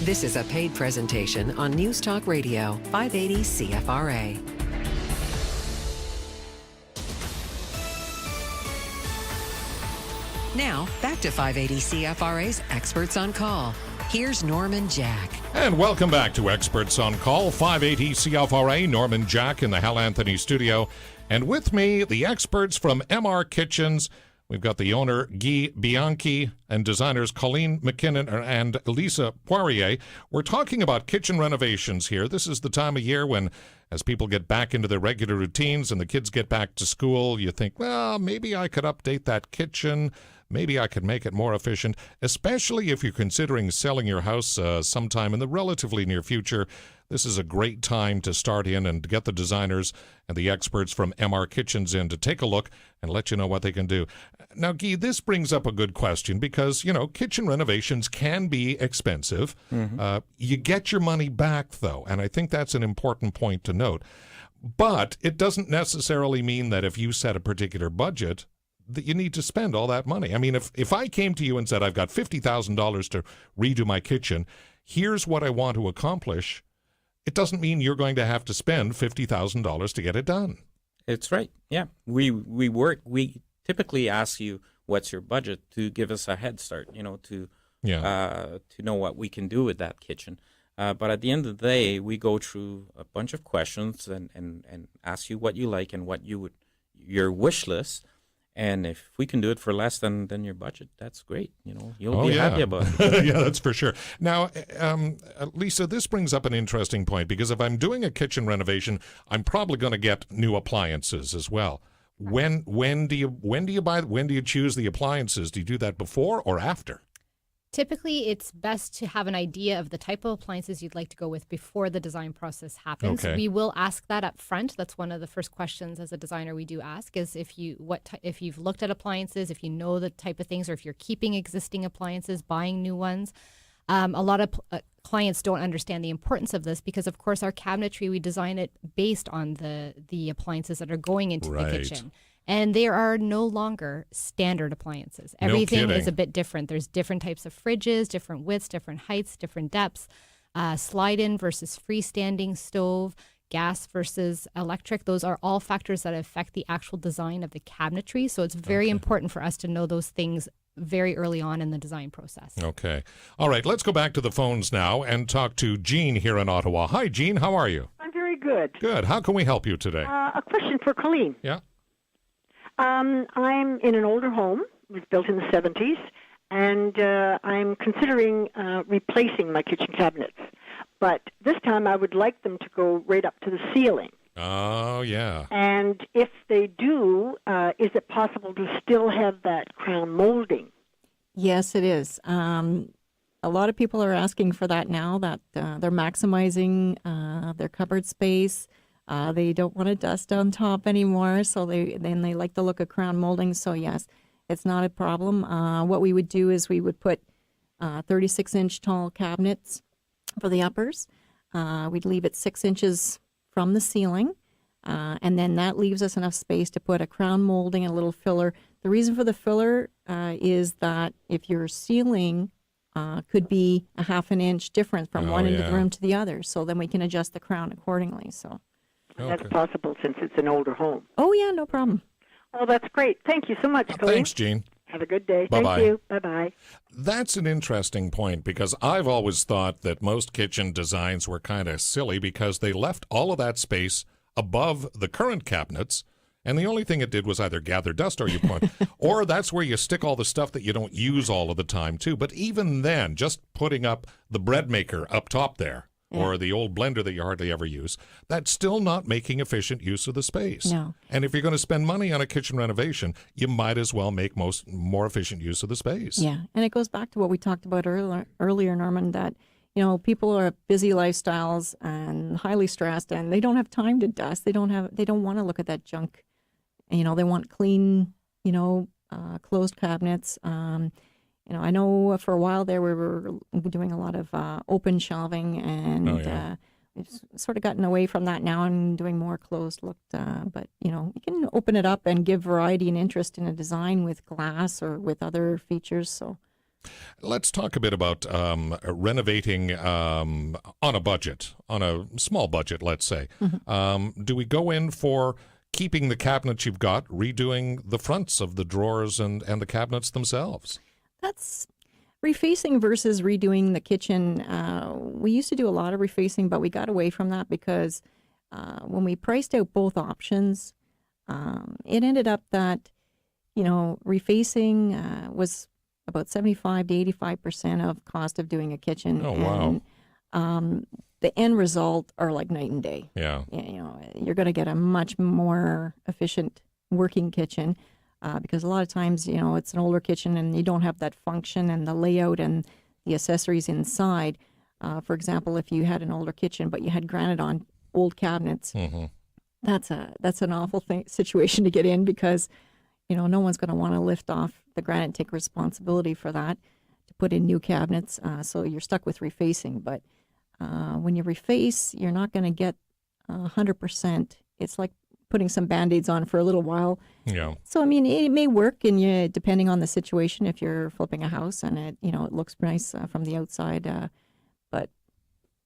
This is a paid presentation on News Talk Radio, 580 CFRA. Now, back to 580 CFRA's Experts on Call. Here's Norman Jack. And welcome back to Experts on Call, 580 CFRA. Norman Jack in the Hal Anthony studio. And with me, the experts from MR Kitchens. We've got the owner, Guy Bianchi, and designers Colleen McKinnon and Lisa Poirier. We're talking about kitchen renovations here. This is the time of year when, as people get back into their regular routines and the kids get back to school, you think, well, maybe I could update that kitchen. Maybe I could make it more efficient, especially if you're considering selling your house sometime in the relatively near future. This is a great time to start in and get the designers and the experts from MR Kitchens in to take a look and let you know what they can do. Now, Guy, this brings up a good question because, you know, kitchen renovations can be expensive. You get your money back, though, and I think that's an important point to note. But it doesn't necessarily mean that if you set a particular budget, that you need to spend all that money. I mean, if I came to you and said, I've got $50,000 to redo my kitchen, here's what I want to accomplish, it doesn't mean you're going to have to spend $50,000 to get it done. It's right. Yeah. We typically ask you what's your budget to give us a head start, to know what we can do with that kitchen. But at the end of the day, we go through a bunch of questions and ask you what you like and what your wish list. And if we can do it for less than your budget, that's great. You'll be happy about it. Yeah, that's for sure. Now, Lisa, this brings up an interesting point because if I'm doing a kitchen renovation, I'm probably going to get new appliances as well. When do you choose the appliances? Do you do that before or after? Typically, it's best to have an idea of the type of appliances you'd like to go with before the design process happens. Okay. We will ask that up front. That's one of the first questions as a designer we do ask is if you've looked at appliances, if you know the type of things, or if you're keeping existing appliances, buying new ones. A lot of clients don't understand the importance of this because, of course, our cabinetry, we design it based on the appliances that are going into the kitchen. And there are no longer standard appliances. Everything is a bit different. There's different types of fridges, different widths, different heights, different depths, slide-in versus freestanding stove, gas versus electric. Those are all factors that affect the actual design of the cabinetry. So it's very important for us to know those things very early on in the design process. Okay. All right, let's go back to the phones now and talk to Jean here in Ottawa. Hi, Jean. How are you? I'm very good. Good. How can we help you today? A question for Colleen. Yeah. I'm in an older home. It was built in the 70s, and I'm considering replacing my kitchen cabinets. But this time I would like them to go right up to the ceiling. Oh, yeah. And if they do, is it possible to still have that crown molding? Yes, it is. A lot of people are asking for that now, that they're maximizing their cupboard space. They don't want to dust on top anymore, so they like the look of crown molding. So yes, it's not a problem. What we would do is we would put 36-inch tall cabinets for the uppers. We'd leave it 6 inches from the ceiling, and then that leaves us enough space to put a crown molding and a little filler. The reason for the filler is that if your ceiling could be a half an inch different from one end of the room to the other, so then we can adjust the crown accordingly. So. Okay. That's possible since it's an older home. Oh, yeah, no problem. Oh, that's great. Thank you so much, Colleen. Thanks, Jean. Have a good day. Bye-bye. Thank you. Bye-bye. That's an interesting point because I've always thought that most kitchen designs were kind of silly because they left all of that space above the current cabinets, and the only thing it did was either gather dust or you put, or that's where you stick all the stuff that you don't use all of the time, too. But even then, just putting up the bread maker up top there, or the old blender that you hardly ever use, that's still not making efficient use of the space. No. And if you're going to spend money on a kitchen renovation, you might as well make more efficient use of the space. Yeah, and it goes back to what we talked about earlier, Norman, that people are busy lifestyles and highly stressed, and they don't have time to dust. They don't want to look at that junk. They want clean, closed cabinets. I know for a while there we were doing a lot of open shelving, and we've sort of gotten away from that now and doing more closed looked. But you can open it up and give variety and interest in a design with glass or with other features. So Let's talk a bit about renovating on a budget, on a small budget, let's say. Do we go in for keeping the cabinets you've got, redoing the fronts of the drawers and the cabinets themselves? That's refacing versus redoing the kitchen. We used to do a lot of refacing, but we got away from that because when we priced out both options, it ended up that, refacing was about 75 to 85% of cost of doing a kitchen. Oh, wow. And the end result are like night and day. Yeah. You're going to get a much more efficient working kitchen because a lot of times, it's an older kitchen and you don't have that function and the layout and the accessories inside. For example, if you had an older kitchen but you had granite on old cabinets, that's an awful situation to get in because, no one's going to want to lift off the granite and take responsibility for that to put in new cabinets. So you're stuck with refacing. But when you reface, you're not going to get 100%. It's like putting some Band-Aids on for a little while. Yeah. So, it may work depending on the situation if you're flipping a house and it looks nice from the outside. But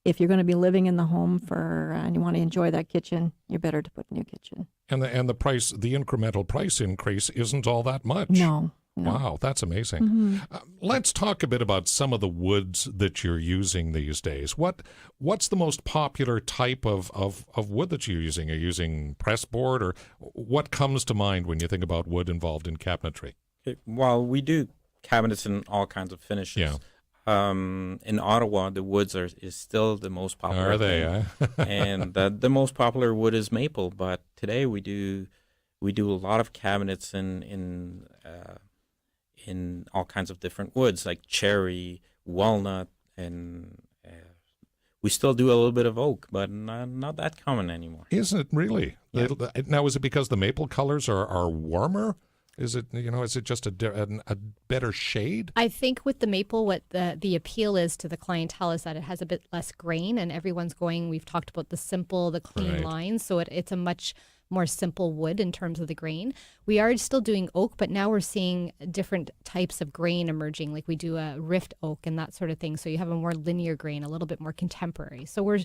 if you're going to be living in the home and you want to enjoy that kitchen, you're better to put a new kitchen. And the price, the incremental price increase isn't all that much. No. Wow, that's amazing. Let's talk a bit about some of the woods that you're using these days. What's the most popular type of wood that you're using? Are you using pressboard, or what comes to mind when you think about wood involved in cabinetry? Well, we do cabinets in all kinds of finishes. Yeah. In Ottawa, the woods is still the most popular. Are they? And the most popular wood is maple. But today we do a lot of cabinets in all kinds of different woods, like cherry, walnut, and we still do a little bit of oak, but not that common anymore. Isn't it really? Yeah. Now, is it because the maple colors are warmer? Is it just a better shade? I think with the maple, what the appeal is to the clientele is that it has a bit less grain, and everyone's we've talked about the simple, the clean lines, so it's a much more simple wood in terms of the grain. We are still doing oak, but now we're seeing different types of grain emerging, like we do a rift oak and that sort of thing, so you have a more linear grain, a little bit more contemporary. So we're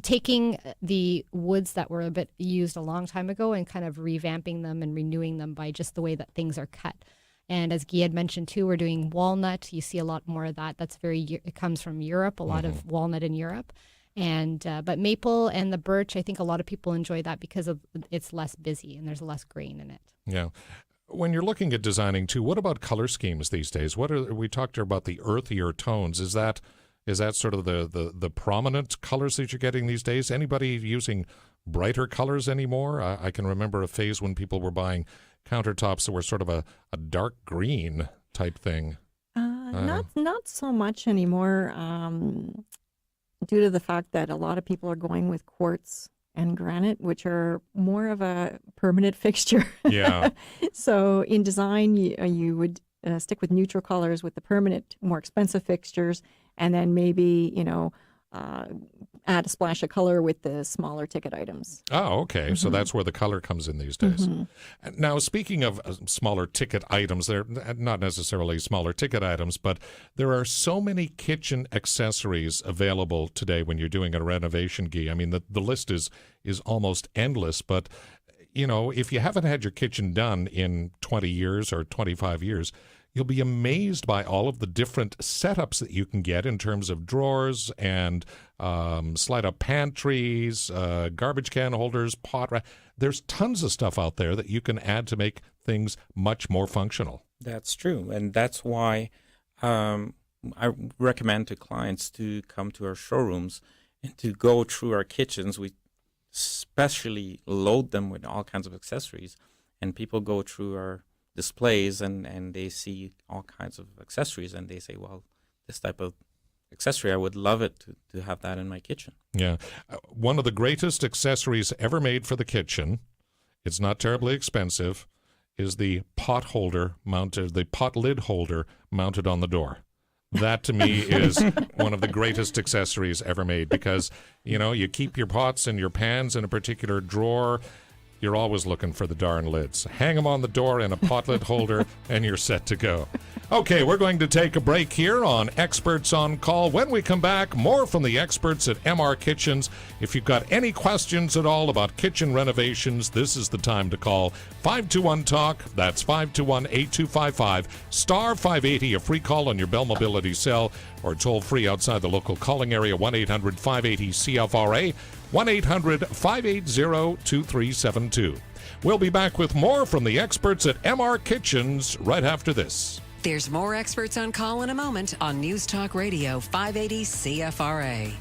taking the woods that were a bit used a long time ago and kind of revamping them and renewing them by just the way that things are cut. And as Guy had mentioned too, we're doing walnut. You see a lot more of that. It comes from Europe, a lot of walnut in Europe. And but maple and the birch, I think a lot of people enjoy that because it's less busy and there's less grain in it. Yeah. When you're looking at designing too, what about color schemes these days? We talked about the earthier tones. Is that sort of the prominent colors that you're getting these days? Anybody using brighter colors anymore? I can remember a phase when people were buying countertops that were sort of a dark green type thing. Not so much anymore, due to the fact that a lot of people are going with quartz and granite, which are more of a permanent fixture. Yeah. So in design, you would stick with neutral colors with the permanent, more expensive fixtures, and then maybe, add a splash of color with the smaller ticket items. Oh, okay. So that's where the color comes in these days. Now, speaking of smaller ticket items, they're not necessarily smaller ticket items, but there are so many kitchen accessories available today when you're doing a renovation, Guy. I mean, the list is almost endless, but if you haven't had your kitchen done in 20 years or 25 years, you'll be amazed by all of the different setups that you can get in terms of drawers and slide-up pantries, garbage can holders, pot rack. There's tons of stuff out there that you can add to make things much more functional. That's true, and that's why I recommend to clients to come to our showrooms and to go through our kitchens. We especially load them with all kinds of accessories, and people go through our displays and they see all kinds of accessories and they say, well, this type of accessory, I would love it to have that in my kitchen. Yeah. One of the greatest accessories ever made for the kitchen, it's not terribly expensive, is the pot lid holder mounted on the door. That to me is one of the greatest accessories ever made because, you keep your pots and your pans in a particular drawer. you're always looking for the darn lids. Hang them on the door in a pot lid holder, and you're set to go. Okay, we're going to take a break here on Experts on Call. When we come back, more from the experts at MR Kitchens. If you've got any questions at all about kitchen renovations, this is the time to call 521-TALK. That's 521-8255, star 580, a free call on your Bell Mobility cell, or toll free outside the local calling area, 1-800-580-CFRA, 1-800-580-2372. We'll be back with more from the experts at MR Kitchens right after this. There's more Experts on Call in a moment on News Talk Radio 580 CFRA.